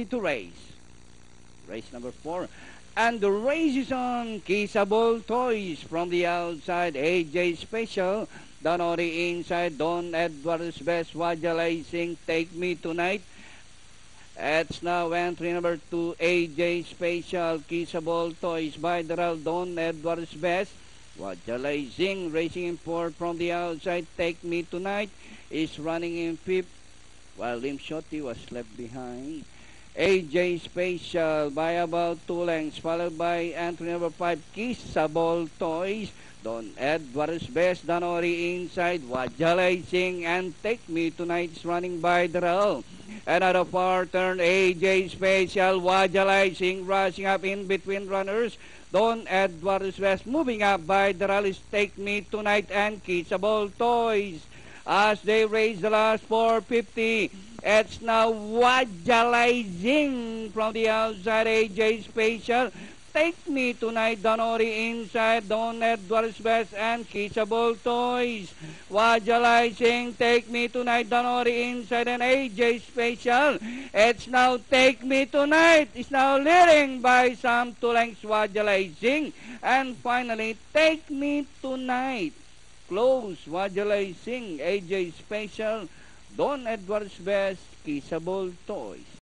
to race. Race number 4. And the race is on. Kissable Toys from the outside. AJ Special. Down on the inside. Don Edwards Best. Wajalaising. Take Me Tonight. It's now entry number 2. AJ Special. Kissable Toys by the Don Edwards Best. Wajalaising racing in 4th from the outside. Take Me Tonight is running in 5th. While Lim Shotty was left behind. AJ Special by about 2 lengths, followed by entry number 5, Kissable Toys. Don Edwards Best, Danori inside, Wajalaising, and Take Me Tonight is running by the rail. Another far turn, AJ Special, Wajalaising, rushing up in between runners. Don Edwards Best moving up by the rail is Take Me Tonight and Kissable Toys. As they raise the last 450, it's now Wajalaising from the outside. AJ Special, Take Me Tonight, Danori inside, Don Edwards Best and Kissable Toys. Wajalaising, Take Me Tonight, Danori inside, and AJ Special. It's now Take Me Tonight. It's now leading by some 2 lengths, Wajalaising. And finally, Take Me Tonight. Close, Wajalaising, AJ Special, Don Edwards Best, Kissable Toys.